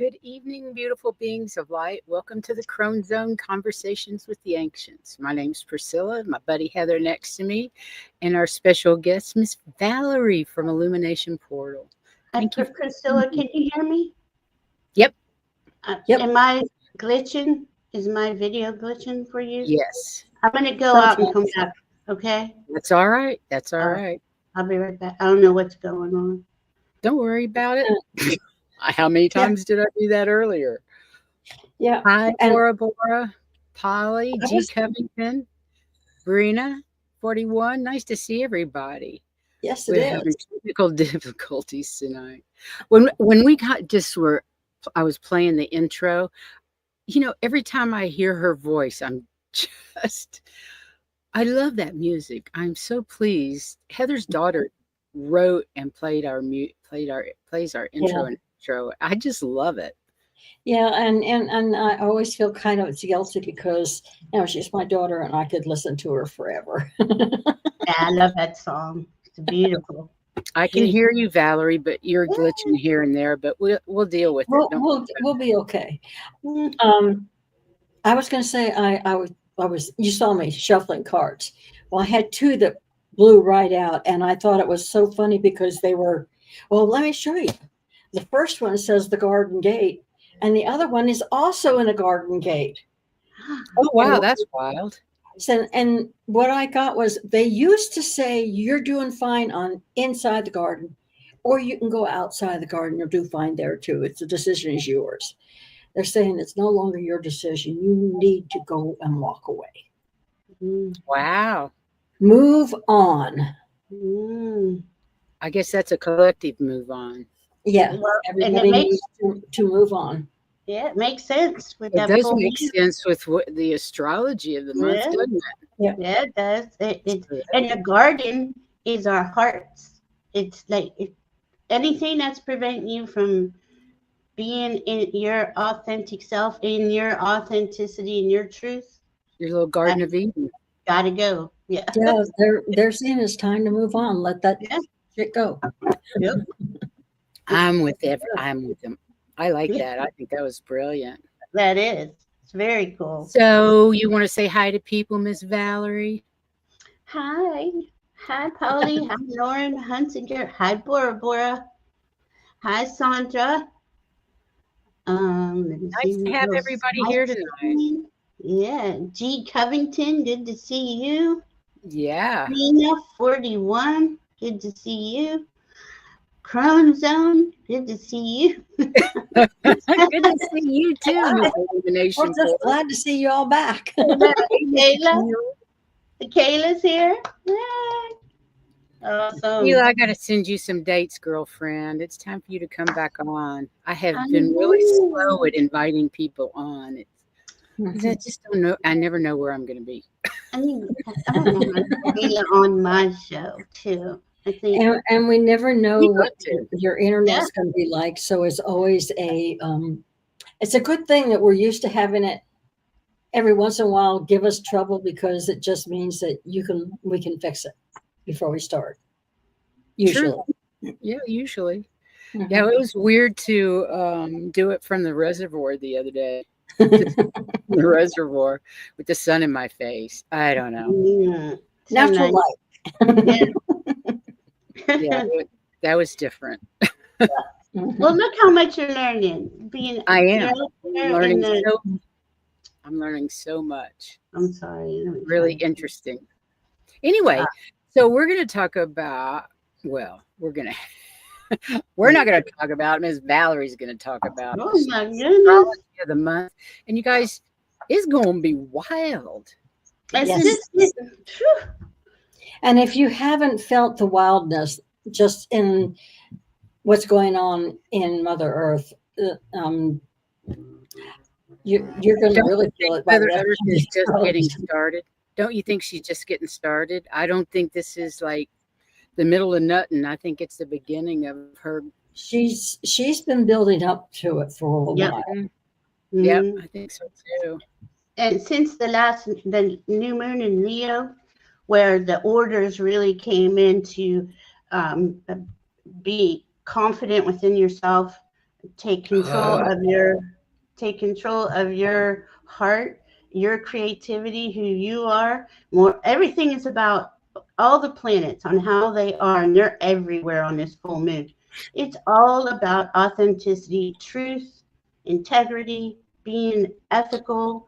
Good evening, beautiful beings of light. Welcome to the Crone Zone Conversations with the Ancients. My name's Priscilla, my buddy Heather next to me, and our special guest, Miss Valerie from Illumination Portal. Thank you. Priscilla, can you hear me? Yep. Yep. Am I glitching? Is my video glitching for you? Yes. I'm going to go out and come back, okay? That's all right. That's all right. I'll be right back. I don't know what's going on. Don't worry about it. How many times did I do that earlier? Yeah. Hi, Bora, Polly, G. Covington, Brina, 41. Nice to see everybody. Yes, We're having technical difficulties tonight. When we got I was playing the intro. You know, every time I hear her voice, I love that music. I'm so pleased. Heather's daughter wrote and plays our intro and outro. I just love it. Yeah, and I always feel kind of guilty because she's my daughter and I could listen to her forever. Yeah, I love that song. It's beautiful. I can hear you, Valerie, but you're glitching here and there. But we'll deal with it. We'll be okay. I was going to say I was. You saw me shuffling cards. Well, I had two that blew right out, and I thought it was so funny because they were. Well, let me show you. The first one says the Garden Gate, and the other one is also in a Garden Gate. Oh wow, that's wild. And what I got was they used to say you're doing fine on inside the garden, or you can go outside the garden. You'll do fine there too. It's the decision is yours. They're saying it's no longer your decision. You need to go and walk away. Wow. Move on. I guess that's a collective move on. Yeah. Well, everybody needs to move on. Yeah, it makes sense. It does make sense with the astrology of the month, doesn't it? Yeah, it does. And the garden is our hearts. It's like anything that's preventing you from being in your authentic self, in your authenticity, in your truth. Your little Garden of Eden. Gotta go. Yeah. Yeah, they're saying it's time to move on. Let that shit go. Yep. I'm with them. I like that. I think that was brilliant. That is. It's very cool. So you want to say hi to people, Miss Valerie? Hi. Hi, Polly. Hi, Lauren Hunsinger. Hi, Bora. Hi, Sandra. Nice to have everybody here tonight. Yeah. G. Covington, good to see you. Yeah. Nina, 41, good to see you. Crone Zone, good to see you. Good to see you too, Miss We're just glad to see you all back. Kayla. Kayla's here. Yay. Awesome. I got to send you some dates, girlfriend. It's time for you to come back on. I have been really slow at inviting people on. I just don't know. I never know where I'm going to be. I want Kayla on my show too. And we never know what your internet's going to be like. So it's always it's a good thing that we're used to having it every once in a while give us trouble because it just means that we can fix it before we start. Usually. True. Yeah, usually. Mm-hmm. Yeah, it was weird to do it from the reservoir the other day. The reservoir with the sun in my face. I don't know. Natural light. Yeah, that was different. Well, look how much you're learning. I am I'm learning so much. I'm sorry. Really interesting. Anyway, so we're going to talk about. Well, we're not going to talk about. Miss Valerie's going to talk about. Oh my goodness! Of the month, and you guys, it's going to be wild. And if you haven't felt the wildness just in what's going on in Mother Earth, you're going to really feel it. Mother Earth is just getting started. Don't you think she's just getting started? I don't think this is like the middle of nothing. I think it's the beginning of her. She's been building up to it for a while. Mm-hmm. Yep, I think so too. And since the new moon in Leo, where the orders really came in to be confident within yourself, take control of your heart, your creativity, who you are. More, everything is about all the planets on how they are, and they're everywhere on this full moon. It's all about authenticity, truth, integrity, being ethical,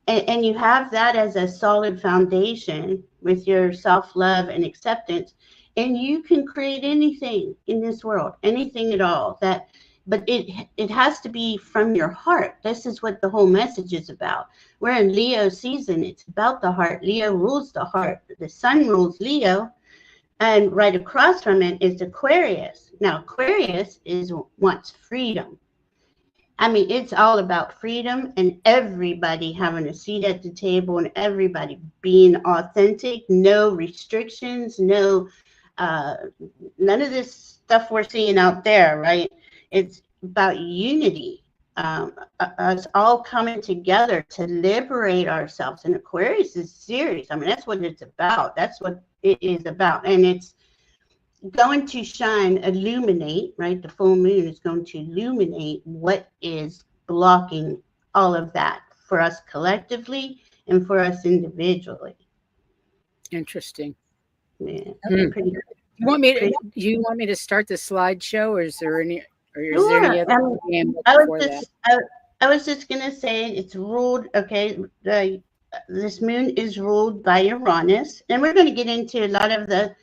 and you have that as a solid foundation with your self-love and acceptance, and you can create anything in this world, anything at all. That, but it has to be from your heart. This is what the whole message is about. We're in Leo season. It's about the heart. Leo rules the heart. The sun rules Leo, and right across from it is Aquarius. Now Aquarius wants freedom. I mean, it's all about freedom and everybody having a seat at the table and everybody being authentic, no restrictions, no, uh, none of this stuff we're seeing out there, right? It's about unity, us all coming together to liberate ourselves. And Aquarius is serious. I mean, that's what it's about. That's what it is about. And it's going to shine, illuminate, right? The full moon is going to illuminate what is blocking all of that for us collectively and for us individually. Interesting. Yeah, Hmm. pretty, You want me to? pretty You want me to start the slideshow, or is there any? Or is there sure. any other game I was before that? just, I was just gonna say it's ruled. Okay, this moon is ruled by Uranus, and we're going to get into a lot of the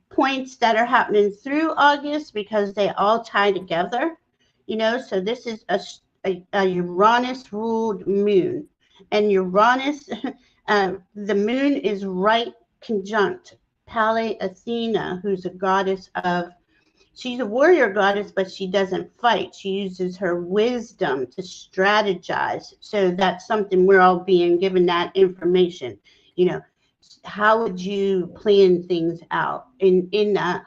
points that are happening through August because they all tie together, you know. So this is a Uranus ruled moon, and Uranus, the moon is right conjunct Pale Athena, who's a goddess of. She's a warrior goddess, but she doesn't fight. She uses her wisdom to strategize. So that's something we're all being given that information. You know, how would you plan things out in the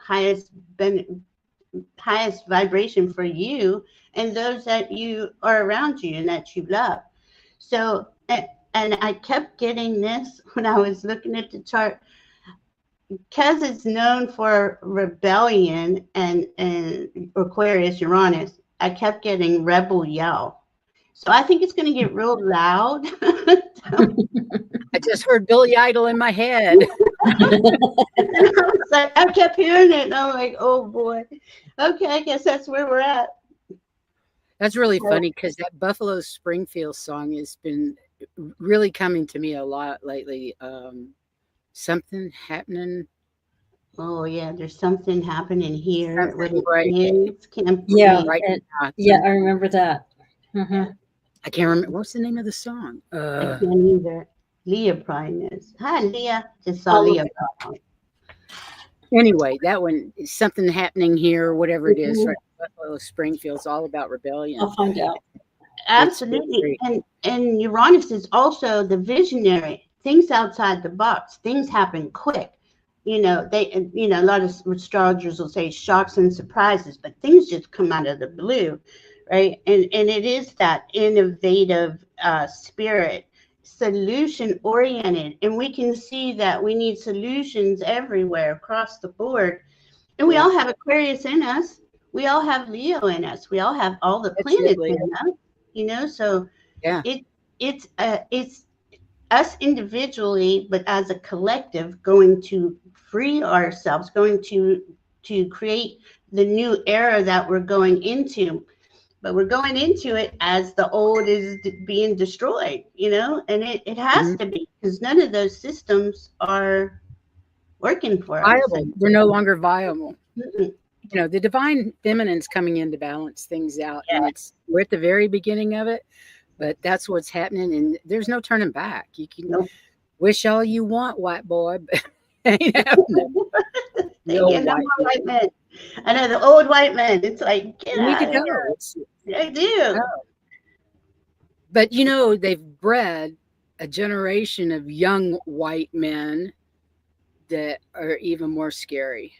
highest vibration for you and those that you are around you and that you love. So and I kept getting this when I was looking at the chart, because it's known for rebellion and Aquarius Uranus. I kept getting rebel yell, so I think it's going to get real loud. I just heard Billy Idol in my head. I was like, I kept hearing it, and I'm like, oh boy. Okay, I guess that's where we're at. That's really funny because that Buffalo Springfield song has been really coming to me a lot lately. Something happening. Oh yeah, there's something happening here. Something What right, it is, can't Yeah, believe. right and now. yeah, I remember that. Hmm. I can't remember what's the name of the song. I can't either. Leah probably knows. Hi, Leah. Just saw I'll look Leah. Anyway, that one is something happening here, whatever it is. Mhm. Right, Buffalo Springfield's all about rebellion. I'll find out. Absolutely. great. And Uranus is also the visionary. Things outside the box. Things happen quick. You know, a lot of astrologers will say shocks and surprises, but things just come out of the blue, right? And it is that innovative spirit, solution oriented, and we can see that we need solutions everywhere across the board. And we Yeah. all have Aquarius in us. We all have Leo in us. We all have all the planets Absolutely. in us. You know, so Yeah. it's us individually, but as a collective, going to free ourselves, going to create the new era that we're going into. But we're going into it as the old is being destroyed, you know, and it has Mhm. to be, because none of those systems are working for us. Viable. They're no longer viable. Mm-mm. You know, the divine feminine's coming in to balance things out, and we're at the very beginning of it, but that's what's happening, and there's no turning back. You can Nope. wish all you want, white boy, but ain't happening. The old Again, no white more white men. I know the old white men. It's like, get You need to out of go. here. It's- I do. But you know, they've bred a generation of young white men that are even more scary.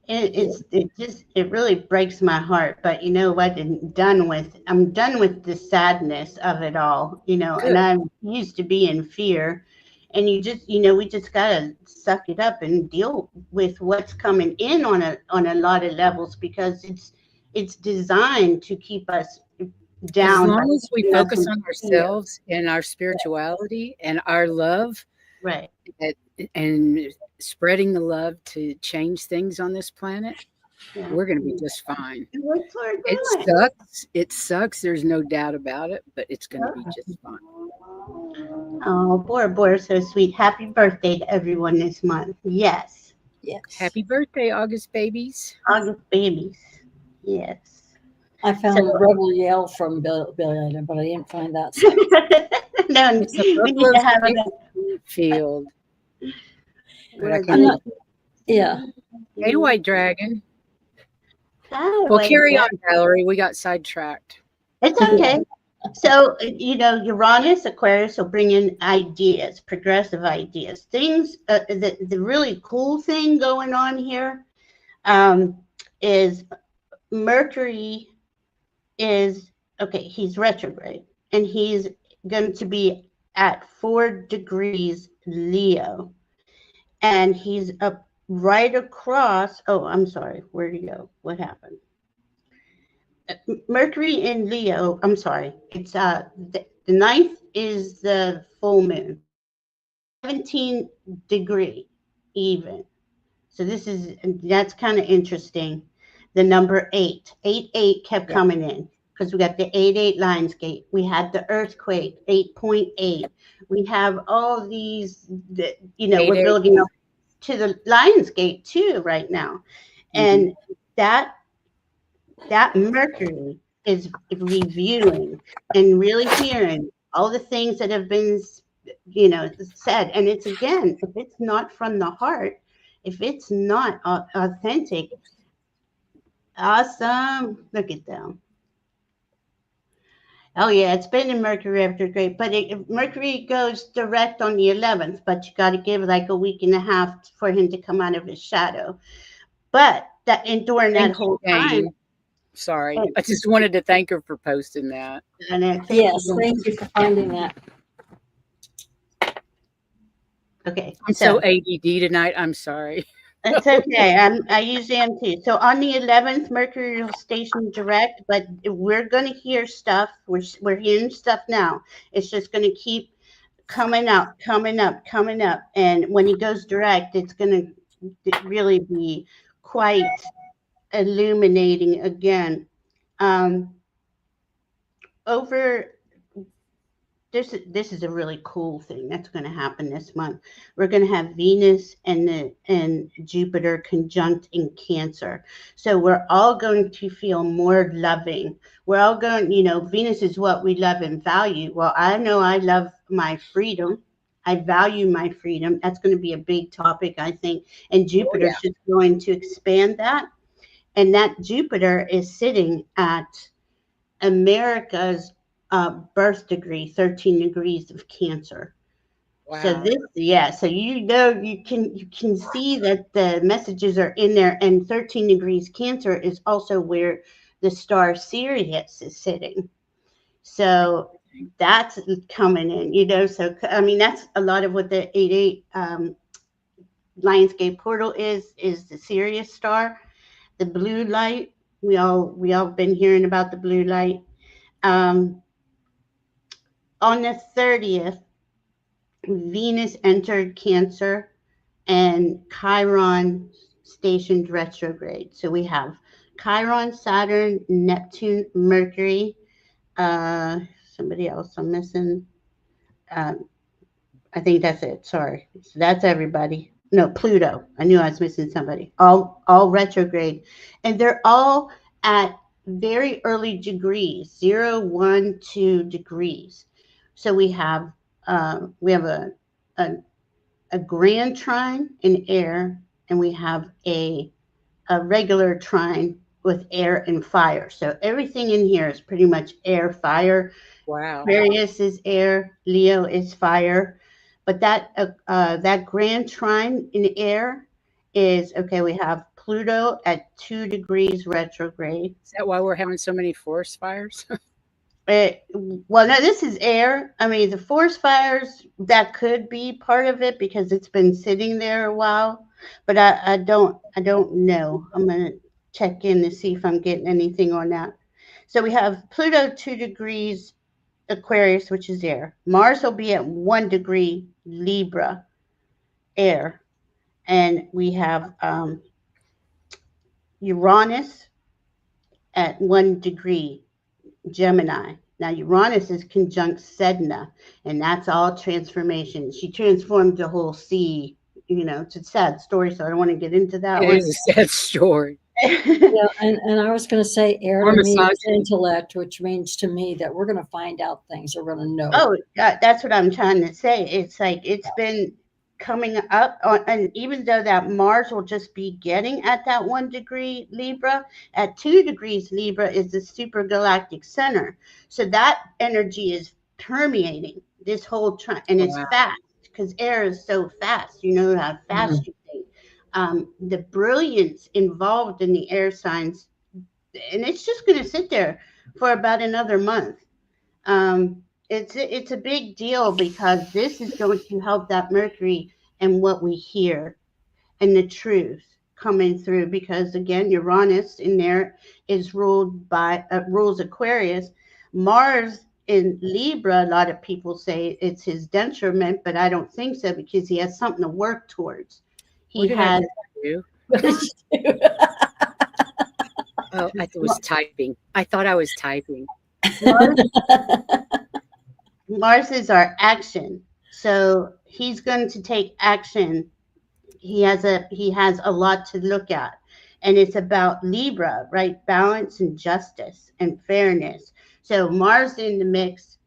It really breaks my heart. But you know what? I'm done with the sadness of it all. You know, Good. and I used to be in fear, and we just gotta suck it up and deal with what's coming in on a lot of levels, because it's designed to keep us As down by long as we keeping us focus in on fear. ourselves and our spirituality and our love, Right. that, and spreading the love to change things on this planet, Yeah. we're going to be just fine. And that's what we're It doing. sucks. It sucks. There's no doubt about it, but it's going to be just fine. Oh, Bora Bora, so sweet. Happy birthday to everyone this month. Yes. Yes. Happy birthday, August babies. August babies. Yes. I found So a rebel yell from Billy, but I didn't find that song. no, It's a we need to buffalo's have field, but I a I'm can't. not. Yeah. Hey, White Dragon. Hi, Well, White carry on, Dragon. Valerie. We got sidetracked. It's okay. So, Uranus, Aquarius will bring in ideas, progressive ideas, things. The really cool thing going on here is Mercury is, okay, he's retrograde, and he's going to be at 4 degrees Leo, and he's up right across. Oh, I'm sorry. Where'd he go? What happened? Mercury in Leo. I'm sorry. It's the ninth is the full moon, 17 degree even. So that's kind of interesting. The number 8 kept Yeah. coming in, because we got the 8 Lionsgate. We had the earthquake 8.8. We have all these. We're 8-8. building up to the Lionsgate too right now, Mm-hmm. and that that Mercury is reviewing and really hearing all the things that have been, said. And it's, again, if it's not from the heart, if it's not authentic, awesome. Look at them. Oh yeah, it's been in Mercury retrograde, but Mercury goes direct on the 11th. But you got to give like a week and a half for him to come out of his shadow. But during that Thank you, whole time, Jane. Sorry. I just wanted to thank her for posting that. and Yes. Thank you for finding that. Okay, I'm so so ADD tonight. I'm sorry. it's okay. I usually am too. So on the 11th, Mercury will station direct, but we're going to hear stuff. We're hearing stuff now. It's just going to keep coming up, coming up, coming up. And when he goes direct, it's going to really be quite illuminating again. Um, over this is a really cool thing that's going to happen this month. We're going to have Venus and Jupiter conjunct in Cancer, so we're all going to feel more loving. We're all going, Venus is what we love and value. Well, I know I love my freedom. I value my freedom. That's going to be a big topic, I think, and Oh, Jupiter's yeah. just going to expand that. And that Jupiter is sitting at America's birth degree, 13 degrees of Cancer. So Wow. so you can see that the messages are in there, and 13 degrees Cancer is also where the star Sirius is sitting. So that's coming in. So I mean, that's a lot of what the 8-8 Lionsgate portal is the Sirius star, the blue light. We all been hearing about the blue light. Um, on the 30th, Venus entered Cancer and Chiron stationed retrograde. So we have Chiron, Saturn, Neptune, Mercury. Somebody else I'm missing. Um, I think that's it. Sorry. So that's everybody. No, Pluto. I knew I was missing somebody. All retrograde. And they're all at very early degrees, 0, 1, 2 degrees. So we have a, a grand trine in air, and we have a regular trine with air and fire. So everything in here is pretty much air, fire. Wow. Aquarius is air, Leo is fire. But that grand trine in air is okay. We have Pluto at 2 degrees retrograde. Is that why we're having so many forest fires? Well, no, this is air. I mean, the forest fires, that could be part of it because it's been sitting there a while. But I don't know. I'm gonna check in to see if I'm getting anything on that. So we have Pluto 2 degrees Aquarius, which is air. Mars will be at 1 degree Libra, air, and we have Uranus at 1 degree Gemini. Now, Uranus is conjunct Sedna, and that's all transformation. She transformed the whole sea. It's a sad story, so I don't want to get into that It one. is a sad story. Yeah, and I was going to say air Or to me is misogyny. intellect, which means to me that we're going to find out things, we're going to know. Oh, that's what I'm trying to say. It's like it's been coming up on, and even though that Mars will just be getting at that 1 degree Libra, at 2 degrees Libra is the super galactic center. So that energy is permeating this whole and it's Wow. fast because air is so fast. You know how fast you think. The brilliance involved in the air signs, and it's just going to sit there for about another month. It's a big deal because this is going to help that Mercury and what we hear and the truth coming through. Because again, Uranus in there is rules Aquarius. Mars in Libra, a lot of people say it's his detriment, but I don't think so because he has something to work towards. He What did I has. do? Oh, I was typing. I thought I was typing. Mars is our action. So he's going to take action. He has a lot to look at. And it's about Libra, right? Balance and justice and fairness. So Mars in the mix,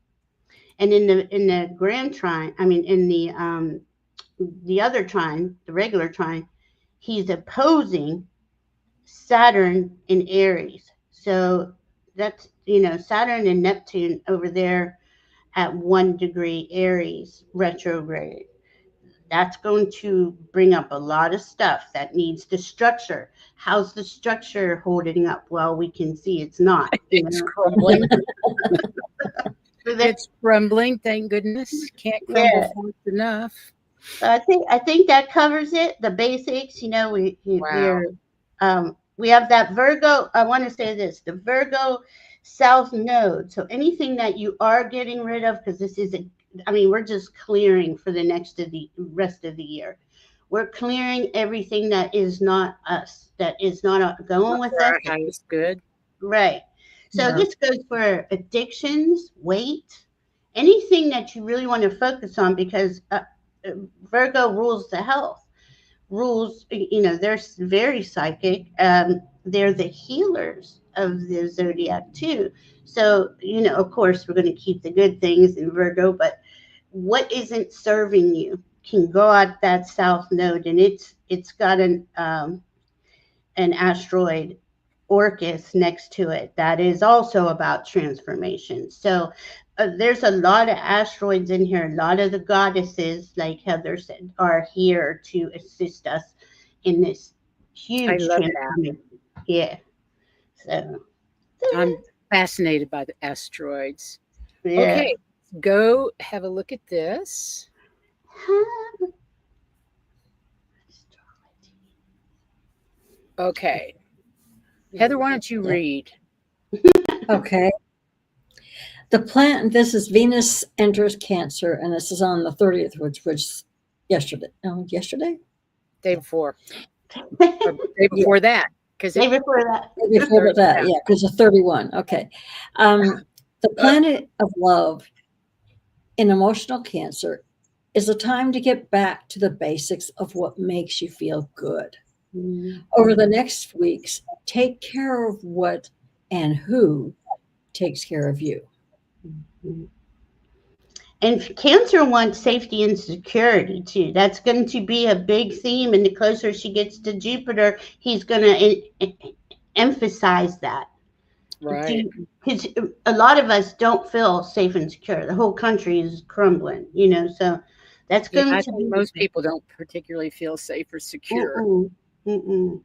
and in the grand trine, I mean in the other trine, the regular trine, he's opposing Saturn in Aries. So that's Saturn and Neptune over there at 1 degree Aries retrograde. That's going to bring up a lot of stuff that needs the structure. How's the structure holding up? Well, we can see it's not. It's crumbling. It's crumbling. Thank goodness. Can't crumble fast enough. I think that covers it. The basics. Wow. We have that Virgo. I want to say this: the Virgo South Node. So anything that you are getting rid of, because this is we're just clearing for the rest of the year. We're clearing everything that is not us, that is not going with us. Our highest good. Right. So Yeah. this goes for addictions, weight, anything that you really want to focus on, because Virgo rules the health, they're very psychic. They're the healers of the zodiac too. So, of course, we're going to keep the good things in Virgo, but what isn't serving you can go out that south node, and it's got an asteroid Orcus next to it that is also about transformation. So there's a lot of asteroids in here. A lot of the goddesses, like Heather said, are here to assist us in this huge love that. transformation. Yeah. So I'm fascinated by the asteroids. yeah. Okay, go have a look at this. Okay. Heather, why don't you read? Okay. This is Venus enters Cancer, and this is on the 30th, which was yesterday. Yesterday? Day before. Or day before that. Day before that. Before that, yeah, because of 31. Okay. The planet of love in emotional Cancer is a time to get back to the basics of what makes you feel good. Over the next weeks, take care of what and who takes care of you. And Cancer wants safety and security too. That's going to be a big theme. And the closer she gets to Jupiter, he's going to emphasize that. Right. Because a lot of us don't feel safe and secure. The whole country is crumbling, so that's going I to think be. most people don't particularly feel safe or secure. Mm-mm.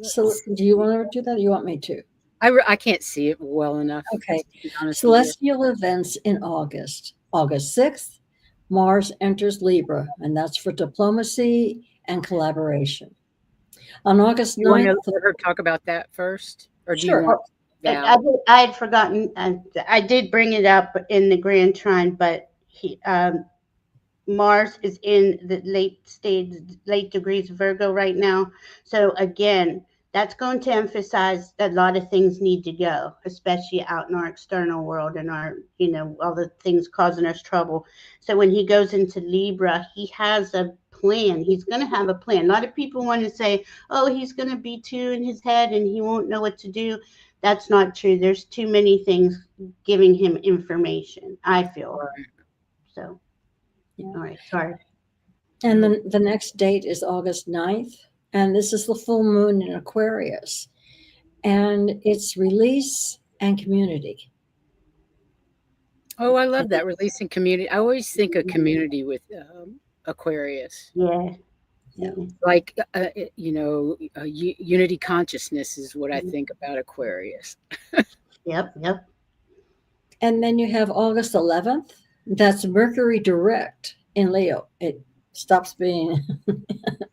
So do you want to do that, or you want me to? I can't see it well enough, Okay. to be honest with you. Celestial events in August. August 6th, Mars enters Libra, and that's for diplomacy and collaboration. On August You want to 9th, let her talk about that first, or do you sure. want Val? I had forgotten. I did bring it up in the Grand Trine, but Mars is in the late degrees of Virgo right now. So again, that's going to emphasize that a lot of things need to go, especially out in our external world and our, all the things causing us trouble. So when he goes into Libra, he has a plan. He's going to have a plan. A lot of people want to say, oh, he's going to be too in his head and he won't know what to do. That's not true. There's too many things giving him information, I feel. Right. So. Yeah. All right, sorry. And then the next date is August 9th, and this is the full moon in Aquarius. And it's release and community. Oh, I love that, releasing community. I always think of community with Aquarius. Yeah. Yeah. Like, unity consciousness is what I think about Aquarius. Yep. And then you have August 11th. That's Mercury direct in Leo. It stops being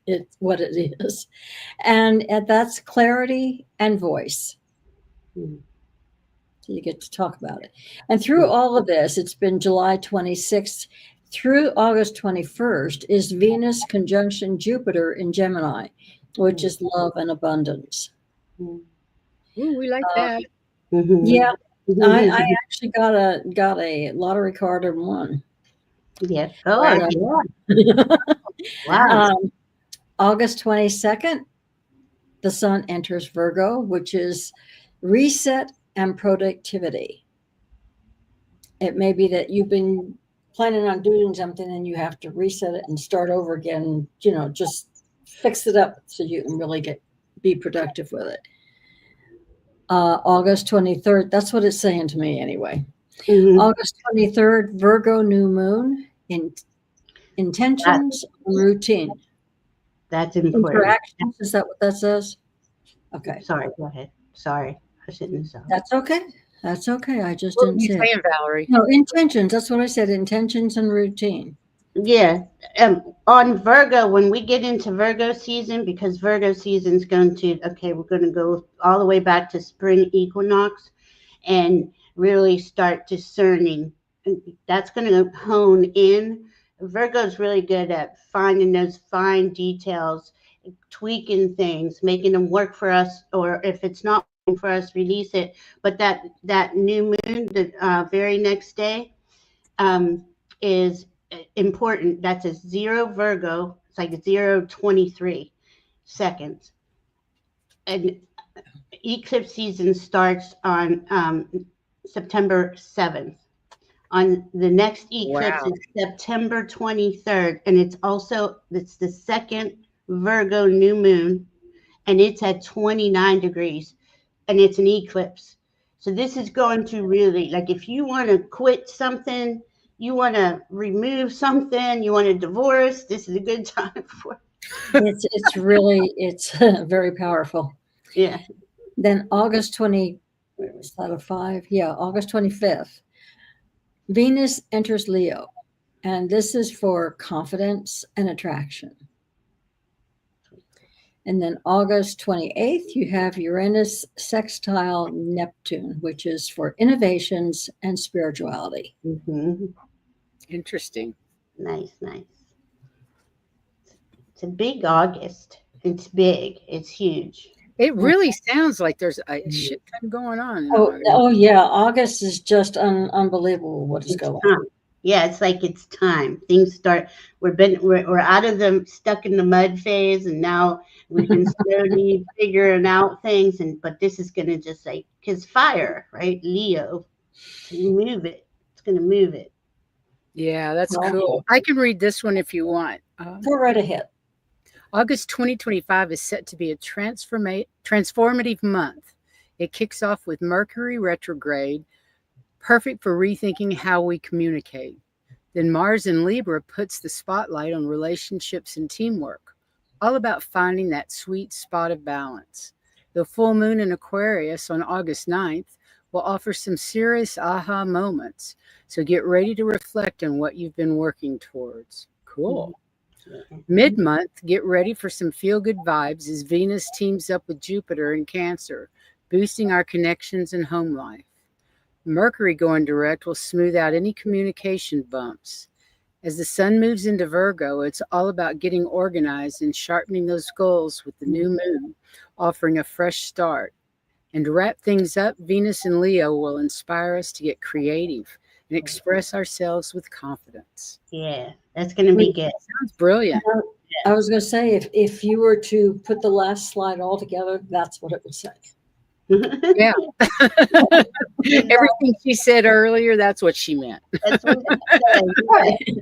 it's what it is. And that's clarity and voice. Mhm. So you get to talk about it. And through all of this, it's been July 26th through August 21st is Venus conjunction Jupiter in Gemini, which is love and abundance. Mhm. Ooh, we like that. Yeah, Mhm. I actually got a lottery card and won. Yeah. Oh, Wow. yeah. Wow. August 22nd, the sun enters Virgo, which is reset and productivity. It may be that you've been planning on doing something and you have to reset it and start over again, just fix it up so you can really be productive with it. August 23rd, that's what it's saying to me anyway. Mhm. August 23rd, Virgo new moon in intentions and routine. That's important. Interactions, is that what that says? Okay. Sorry, go ahead. Sorry, I shouldn't have said. That's okay. That's okay. I just What were didn't you say it. saying, Valerie? No, intentions. That's what I said. Intentions and routine. Yeah. On Virgo, when we get into Virgo season, because Virgo season is going to, okay, we're going to go all the way back to spring equinox and really start discerning. And that's going to hone in. Virgo's really good at finding those fine details, tweaking things, making them work for us, or if it's not working for us, release it. But that new moon, the very next day, is important. That's a zero Virgo. It's like 0:23 seconds. And eclipse season starts on September 7th. On the next eclipse Wow. is September 23rd, and it's the second Virgo new moon, and it's at 29 degrees, and it's an eclipse. So this is going to really, like, if you want to quit something, you want to remove something, you want to divorce, this is a good time for. It's very powerful. Yeah. Then August 20, is that a 5? Yeah, August 25th. Venus enters Leo, and this is for confidence and attraction. And then August 28th, you have Uranus sextile Neptune, which is for innovations and spirituality. Mm-hmm. Interesting. Nice. It's a big August. It's big. It's huge. It really sounds like there's a shit ton going on in August. Oh yeah, August is just unbelievable what is It's going time. on. Yeah, it's like it's time. Things start. We're out of the stuck in the mud phase, and now we can slowly figuring out things. But this is gonna just like, because fire, right? Leo, to move it. It's gonna move it. Yeah, that's Well, cool. I can read this one if you want. go right ahead. August 2025 is set to be a transformative month. It kicks off with Mercury retrograde, perfect for rethinking how we communicate. Then Mars in Libra puts the spotlight on relationships and teamwork, all about finding that sweet spot of balance. The full moon in Aquarius on August 9th will offer some serious aha moments. So get ready to reflect on what you've been working towards. Cool. Mid month, get ready for some feel good vibes as Venus teams up with Jupiter in Cancer, boosting our connections and home life. Mercury going direct will smooth out any communication bumps. As the sun moves into Virgo, it's all about getting organized and sharpening those goals with the new moon, offering a fresh start. And to wrap things up, Venus and Leo will inspire us to get creative and express ourselves with confidence. Yeah, that's going to be good. Sounds brilliant. I was going to say, if you were to put the last slide all together, that's what it would say. Yeah. Everything she said earlier, that's what she meant. That's what it says.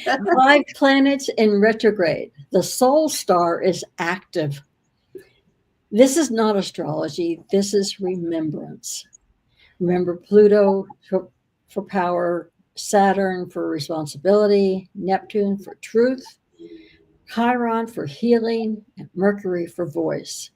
5 planets in retrograde. The soul star is active. This is not astrology. This is remembrance. Remember Pluto for power, Saturn for responsibility, Neptune for truth, Chiron for healing, and Mercury for voice.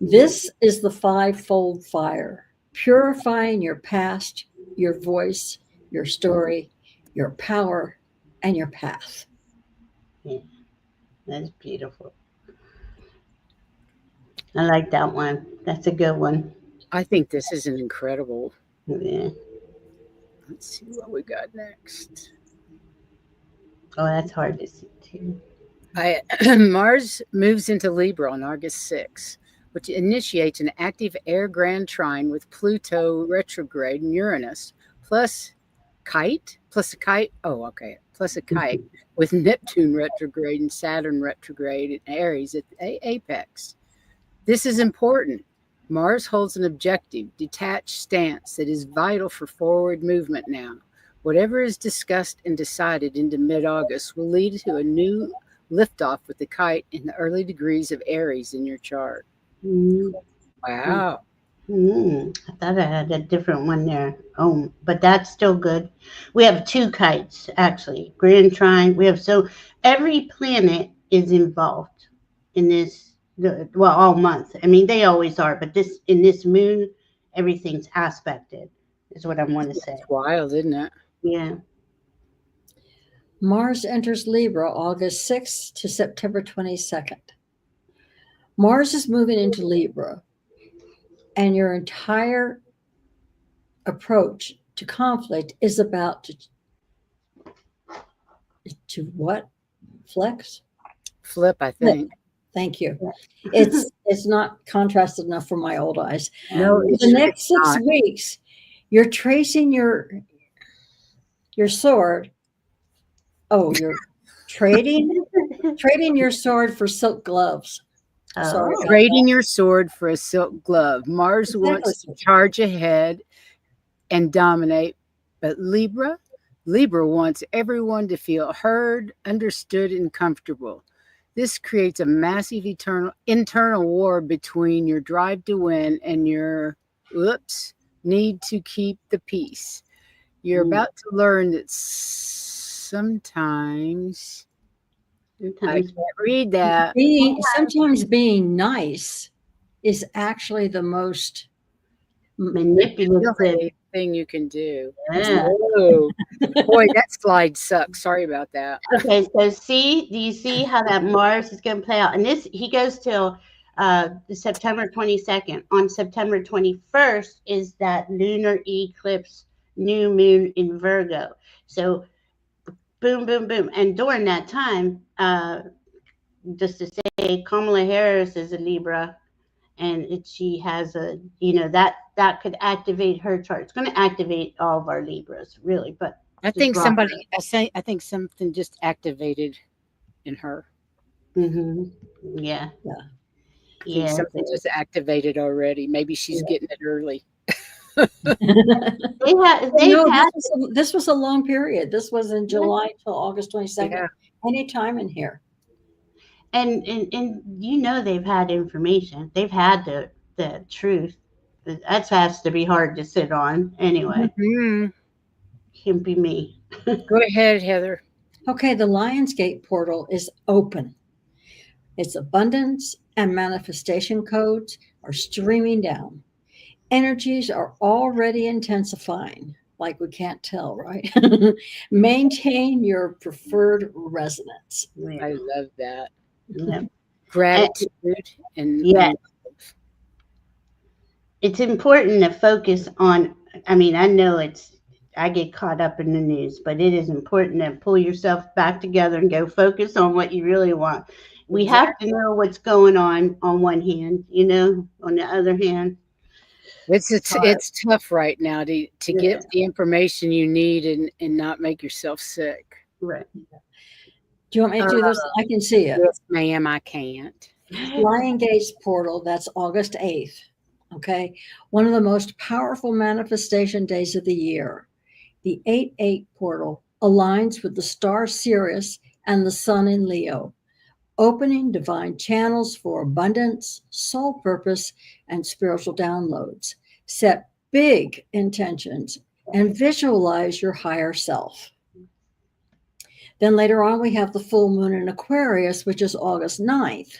This is the 5-fold fire, purifying your past, your voice, your story, your power, and your path. Yeah, that's beautiful. I like that one. That's a good one. I think this is an incredible. Yeah. Let's see what we got next. Oh, that's hard to see too. Mars moves into Libra on August 6th, which initiates an active air grand trine with Pluto retrograde and Uranus, plus a kite. Plus a kite with Neptune retrograde and Saturn retrograde in Aries at the apex. This is important. Mars holds an objective, detached stance that is vital for forward movement now. Whatever is discussed and decided into mid-August will lead to a new liftoff with the kite in the early degrees of Aries in your chart. Wow. I thought I had a different one there. Oh, but that's still good. We have 2 kites, actually. Grand trine. We have, so every planet is involved in this. Well, all month. I mean, they always are, but in this moon, everything's aspected, is what I want to say. It's wild, isn't it? Yeah. Mars enters Libra August 6th to September 22nd. Mars is moving into Libra, and your entire approach to conflict is about to what? Flex? Flip, I think. Thank you. It's not contrasted enough for my old eyes. No, the next 6 weeks, you're tracing your sword. Oh, you're trading your sword for silk gloves. Sorry. Trading your sword for a silk glove. Mars wants to charge ahead and dominate, but Libra wants everyone to feel heard, understood, and comfortable. This creates a massive internal war between your drive to win and your need to keep the peace. You're about to learn that sometimes I can't read that. Sometimes being nice is actually the most manipulative thing you can do. Yeah. Oh, boy, that slide sucks. Sorry about that. Okay, so do you see how that Mars is going to play out? And he goes till September 22nd. On September 21st is that lunar eclipse, new moon in Virgo. So boom, boom, boom. And during that time, just to say, Kamala Harris is a Libra, and she has a, that could activate her chart. It's going to activate all of our Libras, really. But I think something just activated in her. Mm-hmm. Yeah. Something just activated already. Maybe she's getting it early. This was a long period. This was in July till August 22nd. Yeah. Anytime in here. And they've had information. They've had the truth. That has to be hard to sit on anyway. Mm-hmm. Can't be me. Go ahead, Heather. Okay, the Lionsgate portal is open. Its abundance and manifestation codes are streaming down. Energies are already intensifying, like we can't tell, right? Maintain your preferred resonance. I love that. Yeah. Gratitude and Yeah. It's important to focus on, I mean, I know I get caught up in the news, but it is important to pull yourself back together and go focus on what you really want. We have to know what's going on one hand, on the other hand. it's tough right now to get the information you need and not make yourself sick. Right. Do you want me to do this? I can see it. Yes, ma'am, I can't. Lion Gates portal, that's August 8th. Okay. One of the most powerful manifestation days of the year. The 8-8 portal aligns with the star Sirius and the sun in Leo, opening divine channels for abundance, soul purpose, and spiritual downloads. Set big intentions and visualize your higher self. Then later on, we have the full moon in Aquarius, which is August 9th.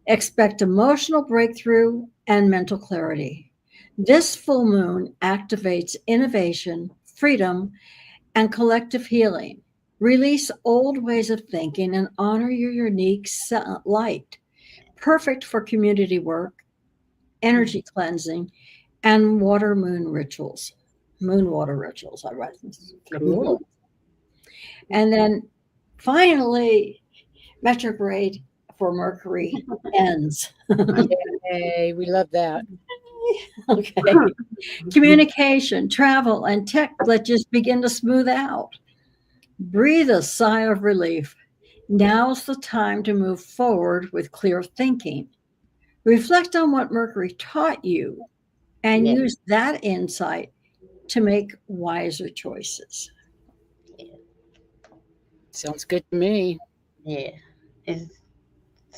Expect emotional breakthrough and mental clarity. This full moon activates innovation, freedom, and collective healing. Release old ways of thinking and honor your unique light. Perfect for community work, energy cleansing, and water moon rituals. Moon water rituals, I write this. Cool. And then finally, retrograde for Mercury ends. Yay, we love that. Okay. Communication, travel, and tech that just begin to smooth out. Breathe a sigh of relief. Now's the time to move forward with clear thinking. Reflect on what Mercury taught you and use that insight to make wiser choices. Sounds good to me. Yeah. It's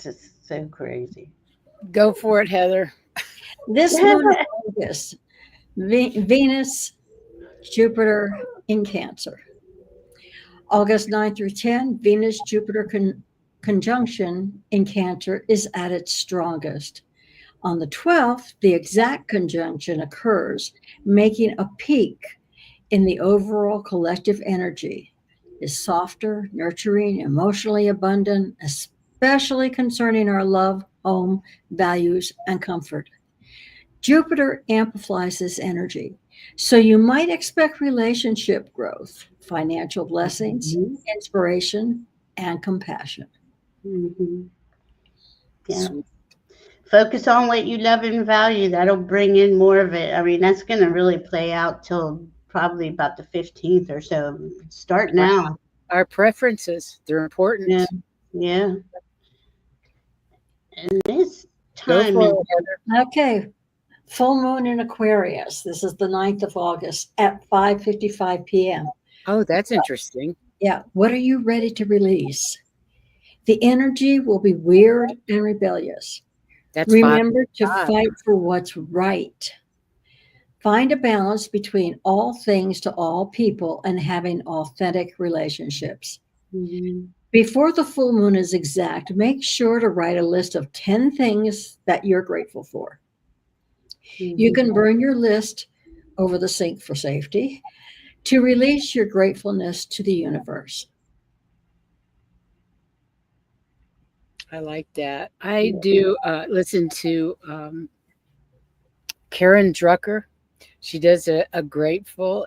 just so crazy. Go for it, Heather. This moon is August, Venus, Jupiter in Cancer. August 9 through 10, Venus-Jupiter conjunction in Cancer is at its strongest. On the 12th, the exact conjunction occurs, making a peak in the overall collective energy. Is softer, nurturing, emotionally abundant, especially concerning our love, home, values, and comfort. Jupiter amplifies this energy, so you might expect relationship growth, financial blessings, inspiration, and compassion. Mm-hmm. Yeah. Focus on what you love and value. That'll bring in more of it. I mean, that's going to really play out till probably about the 15th or so. Start now. Our preferences, they're important. Yeah. And this time. Okay. Full moon in Aquarius. This is the 9th of August at 5:55 p.m. Oh, that's interesting. Yeah. What are you ready to release? The energy will be weird and rebellious. Remember to fight for what's right. Find a balance between all things to all people and having authentic relationships. Mm-hmm. Before the full moon is exact, make sure to write a list of 10 things that you're grateful for. Mm-hmm. You can burn your list over the sink for safety to release your gratefulness to the universe. I like that. I do listen to Karen Drucker. She does a grateful,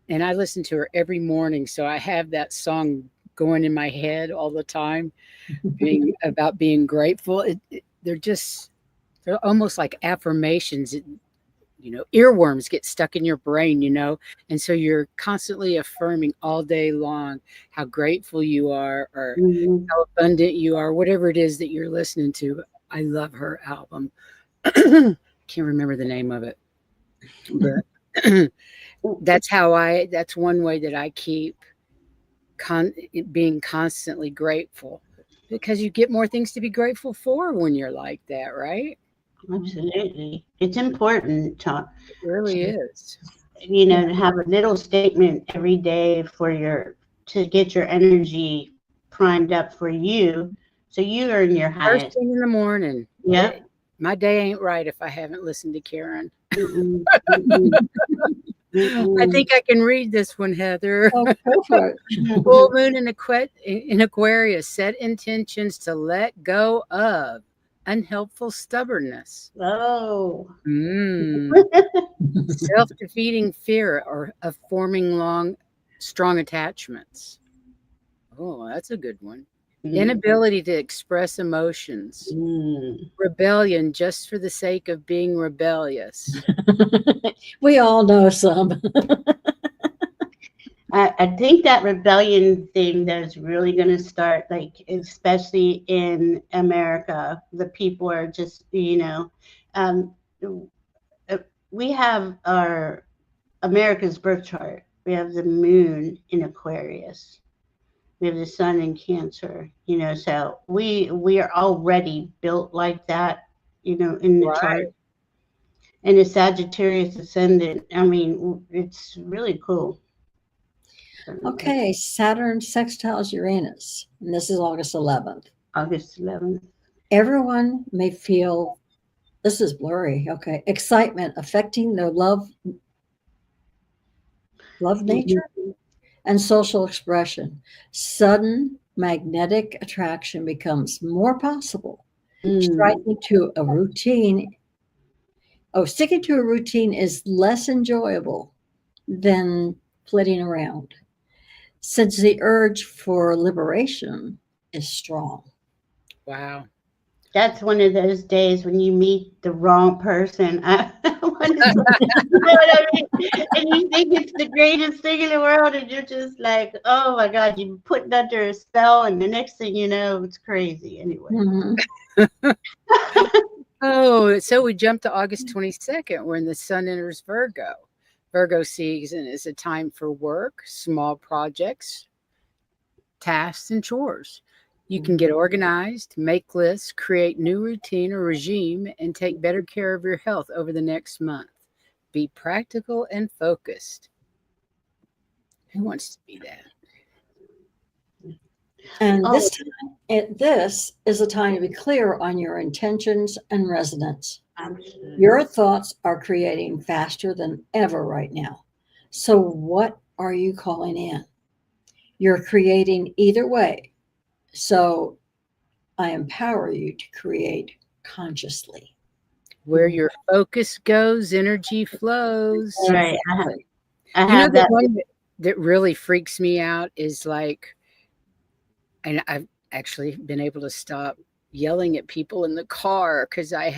and I listen to her every morning. So I have that song going in my head all the time, about being grateful. They're almost like affirmations. Earworms get stuck in your brain, and so you're constantly affirming all day long how grateful you are or how abundant you are, whatever it is that you're listening to. I love her album. Can't remember the name of it, but that's one way that I keep being constantly grateful, because you get more things to be grateful for when you're like that, right? Absolutely. It's important It really is. To have a little statement every day to get your energy primed up for you So you are in your First highest. thing in the morning. Yeah. My day ain't right if I haven't listened to Karen. Mm-mm, mm-mm, I mm-mm. think I can read this one, Heather. Oh, go for it. Full moon in Aquarius. Set intentions to let go of unhelpful stubbornness. Oh. Self-defeating fear or of forming strong attachments. Oh, that's a good one. Inability to express emotions. Mm. Rebellion just for the sake of being rebellious. We all know some. I think that rebellion thing that's really going to start, like, especially in America. The people are just, um, uh, we have our America's birth chart. We have the moon in Aquarius. We have the sun in Cancer. So we are already built like that. In the Right. chart, and a Sagittarius ascendant. I mean, it's really cool. Okay, Saturn sextiles Uranus, and this is August 11th. August 11th. Everyone may feel, this is blurry, okay, excitement affecting their love nature and social expression. Sudden magnetic attraction becomes more possible. Sticking to a routine is less enjoyable than flitting around, since the urge for liberation is strong. Wow. That's one of those days when you meet the wrong person. You know what I mean? And you think it's the greatest thing in the world, and you're just like, oh my God, you're put under a spell, and the next thing you know, it's crazy. Anyway. Mm-hmm. Oh, so we jumped to August 22nd when the sun enters Virgo. Virgo season is a time for work, small projects, tasks, and chores. You can get organized, make lists, create new routine or regime, and take better care of your health over the next month. Be practical and focused. Who wants to be that? And this is a time to be clear on your intentions and resonance. Your thoughts are creating faster than ever right now. So what are you calling in? You're creating either way. So I empower you to create consciously. Where your focus goes, energy flows. Right. I You know, have the that. one that really freaks me out is like, and I've actually been able to stop yelling at people in the car because I